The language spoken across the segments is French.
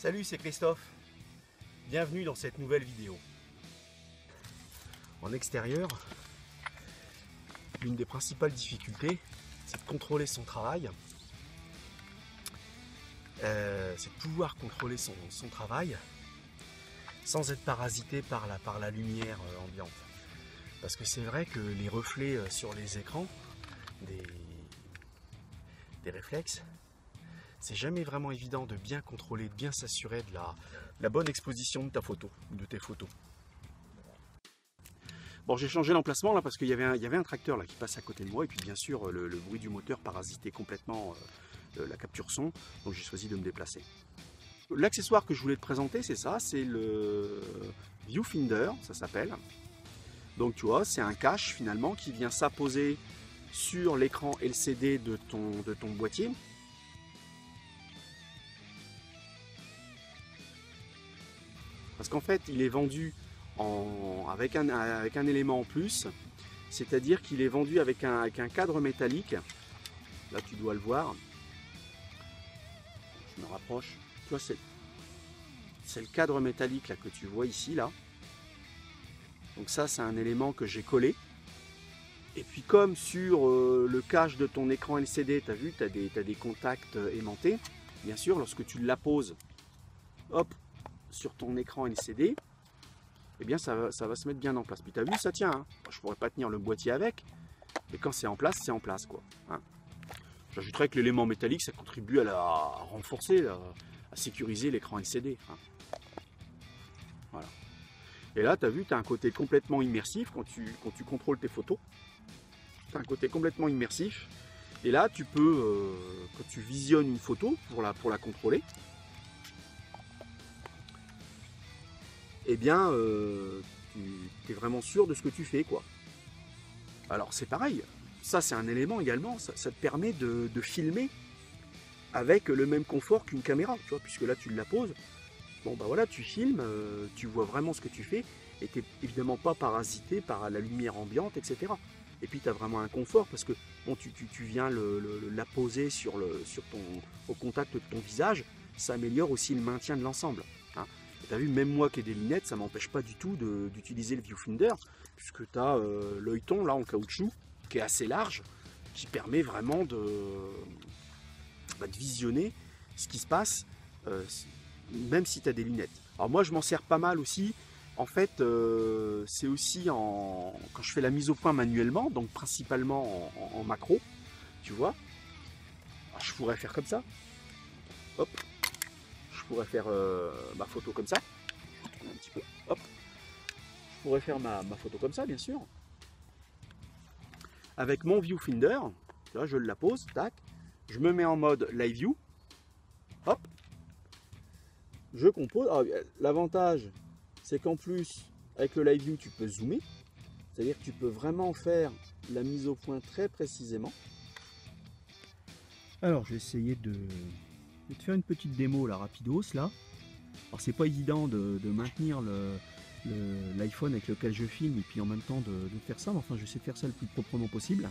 Salut, c'est Christophe. Bienvenue dans cette nouvelle vidéo. En extérieur, l'une des principales difficultés, c'est de contrôler son travail. C'est de pouvoir contrôler son travail sans être parasité par la lumière ambiante. Parce que c'est vrai que les reflets sur les écrans, des réflexes, c'est jamais vraiment évident de bien contrôler, de bien s'assurer de la bonne exposition de ta photo, de tes photos. Bon, j'ai changé l'emplacement là parce qu'il y avait un tracteur là qui passe à côté de moi et puis bien sûr le bruit du moteur parasitait complètement la capture son, donc j'ai choisi de me déplacer. L'accessoire que je voulais te présenter, c'est ça, c'est le Viewfinder, ça s'appelle. Donc tu vois, c'est un cache finalement qui vient s'apposer sur l'écran LCD de ton boîtier. Parce qu'en fait, il est vendu avec un élément en plus, c'est-à-dire qu'il est vendu avec un cadre métallique. Là, tu dois le voir. Je me rapproche. Tu vois, c'est le cadre métallique là que tu vois ici, là. Donc ça, c'est un élément que j'ai collé. Et puis comme sur le cache de ton écran LCD, tu as vu, tu as des contacts aimantés. Bien sûr, lorsque tu l'apposes, hop, sur ton écran LCD, eh bien ça va se mettre bien en place. Puis tu as vu, ça tient. Hein. Je pourrais pas tenir le boîtier avec, mais quand c'est en place quoi. Hein. J'ajouterais que l'élément métallique, ça contribue à renforcer, à sécuriser l'écran LCD. Hein. Voilà. Et là, tu as vu, tu as un côté complètement immersif quand tu contrôles tes photos. Tu as un côté complètement immersif. Et là, tu peux, quand tu visionnes une photo pour la contrôler, eh bien, tu es vraiment sûr de ce que tu fais, quoi. Alors, c'est pareil. Ça, c'est un élément également. Ça te permet de filmer avec le même confort qu'une caméra, tu vois, puisque là, tu la poses. Bon, bah voilà, tu filmes, tu vois vraiment ce que tu fais, et tu n'es évidemment pas parasité par la lumière ambiante, etc. Et puis, tu as vraiment un confort, parce que bon, tu viens la poser au contact de ton visage, ça améliore aussi le maintien de l'ensemble. Hein. Tu as vu, même moi qui ai des lunettes, ça ne m'empêche pas du tout d'utiliser le viewfinder, puisque tu as l'œilleton là en caoutchouc, qui est assez large, qui permet vraiment de visionner ce qui se passe, même si tu as des lunettes. Alors moi je m'en sers pas mal aussi. En fait c'est aussi quand je fais la mise au point manuellement, donc principalement en macro, tu vois. Alors, je pourrais faire comme ça. Hop. Je pourrais faire ma photo comme ça. Un petit peu. Hop. Je pourrais faire ma photo comme ça, bien sûr. Avec mon viewfinder, tu vois, je la pose, tac. Je me mets en mode live view. Hop. Je compose. L'avantage, c'est qu'en plus, avec le live view, tu peux zoomer. C'est-à-dire que tu peux vraiment faire la mise au point très précisément. Alors, je vais essayer de te faire une petite démo là, rapidos là. Alors, c'est pas évident de maintenir l'iPhone avec lequel je filme et puis en même temps de faire ça. Mais enfin, j'essaie de faire ça le plus proprement possible.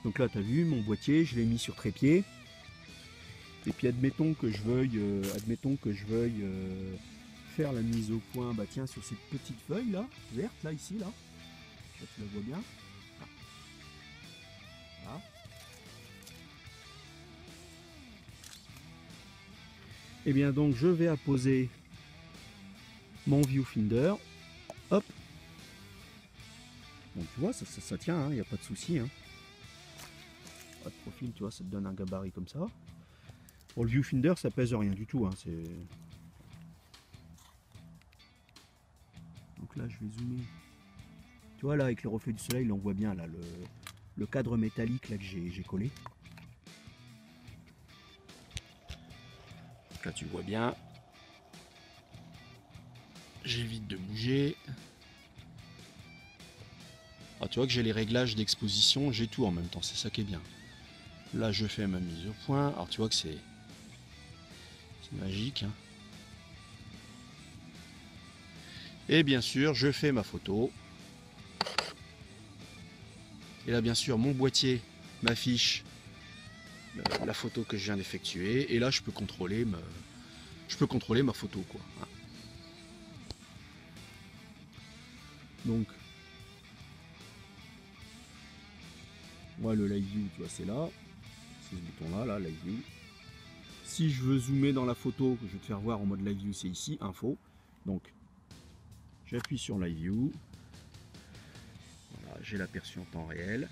Donc là, tu as vu mon boîtier, je l'ai mis sur trépied. Et puis admettons que je veuille faire la mise au point, bah tiens, sur cette petite feuille là, verte là, ici là, tu la vois bien. Voilà. Et bien donc je vais apposer mon viewfinder, hop. Bon tu vois, ça tient, il n'y a pas de souci. Hein. Pas de profil, tu vois, ça te donne un gabarit comme ça. Pour le viewfinder, ça pèse rien du tout. Hein, donc là, je vais zoomer. Tu vois, là, avec le reflet du soleil, là, on voit bien là, le cadre métallique là, que j'ai collé. Donc là, tu vois bien. J'évite de bouger. Ah, tu vois que j'ai les réglages d'exposition, j'ai tout en même temps, c'est ça qui est bien. Là, je fais ma mise au point. Alors, tu vois que c'est magique. Hein. Et bien sûr, je fais ma photo. Et là, bien sûr, mon boîtier m'affiche la photo que je viens d'effectuer. Et là, je peux contrôler je peux contrôler ma photo, quoi. Donc, moi le live view, tu vois, c'est là. C'est ce bouton là, live view. Si je veux zoomer dans la photo, je vais te faire voir en mode live view, c'est ici, info. Donc, j'appuie sur live view. Voilà, j'ai l'aperçu en temps réel.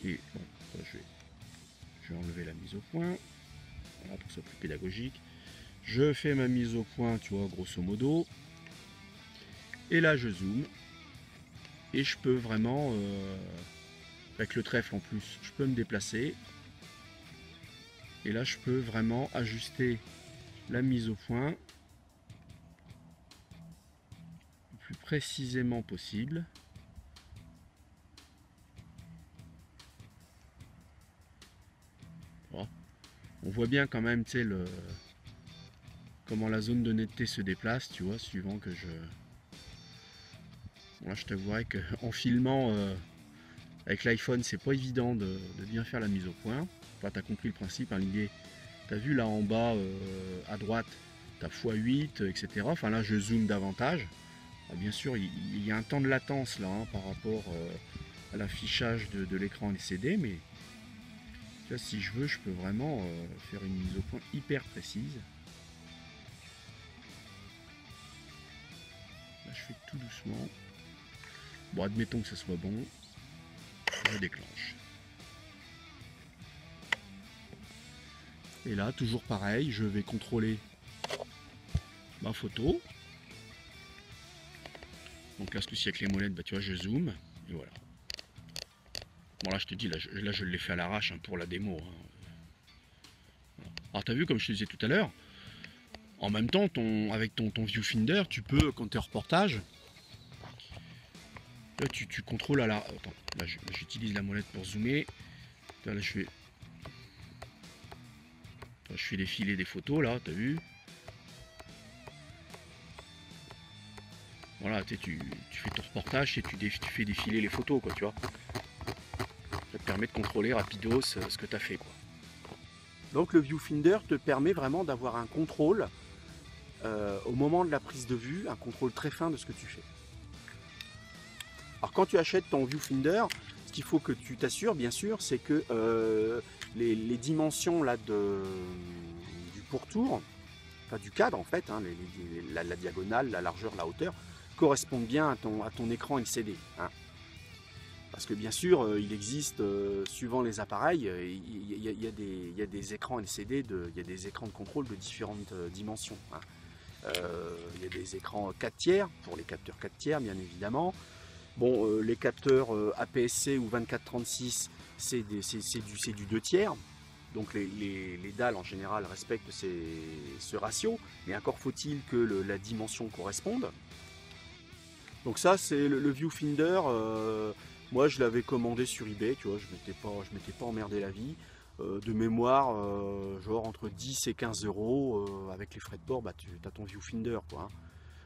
Et bon, je vais enlever la mise au point. Voilà, pour que ce soit plus pédagogique. Je fais ma mise au point, tu vois, grosso modo. Et là, je zoome. Et je peux vraiment, avec le trèfle en plus, je peux me déplacer. Et là, je peux vraiment ajuster la mise au point le plus précisément possible. Voilà. On voit bien quand même, tu sais, comment la zone de netteté se déplace, tu vois, suivant que je... Moi, je t'avouerais qu'en filmant avec l'iPhone, c'est pas évident de bien faire la mise au point. Enfin, tu as compris le principe, hein, l'idée. Tu as vu là en bas à droite, tu as x8, etc. Enfin là, je zoome davantage. Alors, bien sûr, il y a un temps de latence là hein, par rapport à l'affichage de l'écran LCD, mais tu vois, si je veux, je peux vraiment faire une mise au point hyper précise. Là, je fais tout doucement. Bon, admettons que ce soit bon. Je déclenche. Et là, toujours pareil, je vais contrôler ma photo. Donc là, ce coup-ci avec les molettes, bah, tu vois, je zoome. Et voilà. Bon, là, je te dis, là, je l'ai fait à l'arrache hein, pour la démo. Hein. Alors, tu as vu, comme je te disais tout à l'heure, en même temps, avec ton viewfinder, tu peux, quand tu es en reportage, là, tu contrôles à la... Attends, là, j'utilise la molette pour zoomer. Là, je fais défiler des photos, là, t'as vu? Voilà, tu fais ton reportage et tu fais défiler les photos, quoi, tu vois. Ça te permet de contrôler rapidos ce que tu as fait, quoi. Donc le viewfinder te permet vraiment d'avoir un contrôle au moment de la prise de vue, un contrôle très fin de ce que tu fais. Alors quand tu achètes ton viewfinder, ce qu'il faut que tu t'assures, bien sûr, c'est que les dimensions là, du pourtour, enfin du cadre en fait, hein, la diagonale, la largeur, la hauteur, correspondent bien à ton écran LCD. Hein. Parce que bien sûr, il existe, suivant les appareils, il y a des écrans LCD, il y a des écrans de contrôle de différentes dimensions. Hein. Il y a des écrans 4 tiers, pour les capteurs 4 tiers bien évidemment. Bon, les capteurs APS-C ou 24-36, c'est du 2 tiers. Donc les dalles en général respectent ce ratio, mais encore faut-il que la dimension corresponde. Donc ça c'est le viewfinder, moi je l'avais commandé sur eBay, tu vois, je m'étais pas emmerdé la vie. De mémoire, genre entre 10 et 15 euros, avec les frais de port, bah, tu as ton viewfinder, quoi. Hein.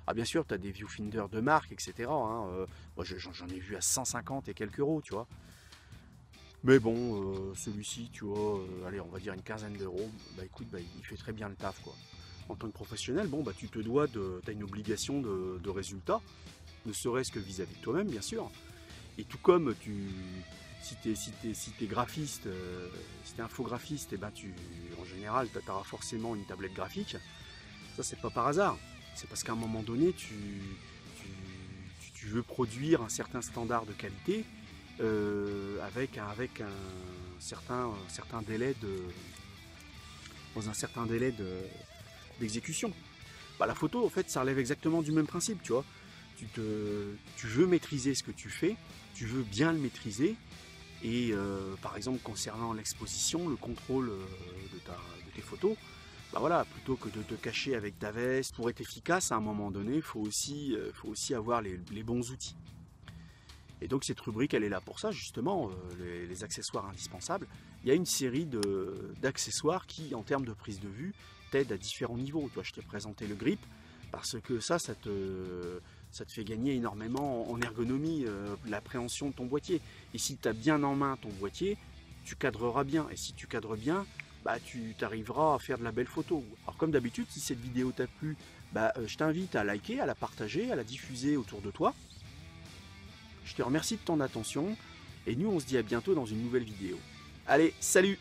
Ah bien sûr, tu as des viewfinders de marque, etc. Hein, moi j'en ai vu à 150 et quelques euros, tu vois. Mais bon, celui-ci, tu vois, allez, on va dire une quinzaine d'euros, bah écoute, bah, il fait très bien le taf, quoi. En tant que professionnel, bon, bah tu te dois t'as une obligation de résultat, ne serait-ce que vis-à-vis de toi-même, bien sûr. Et tout comme si t'es graphiste, si t'es infographiste, et ben en général, tu auras forcément une tablette graphique. Ça, c'est pas par hasard. C'est parce qu'à un moment donné, tu veux produire un certain standard de qualité avec un certain délai dans un certain délai d'exécution. Bah, la photo, en fait, ça relève exactement du même principe, tu vois. Tu veux maîtriser ce que tu fais, tu veux bien le maîtriser, et par exemple concernant l'exposition, le contrôle de tes photos, bah voilà, plutôt que de te cacher avec ta veste, pour être efficace à un moment donné, il faut aussi avoir les bons outils. Et donc cette rubrique, elle est là pour ça, justement, les accessoires indispensables. Il y a une série d'accessoires qui, en termes de prise de vue, t'aident à différents niveaux. Toi, je t'ai présenté le grip, parce que ça te fait gagner énormément en ergonomie, l'appréhension de ton boîtier. Et si tu as bien en main ton boîtier, tu cadreras bien. Et si tu cadres bien, bah, tu arriveras à faire de la belle photo. Alors comme d'habitude, si cette vidéo t'a plu, bah, je t'invite à liker, à la partager, à la diffuser autour de toi. Je te remercie de ton attention, et nous on se dit à bientôt dans une nouvelle vidéo. Allez, salut!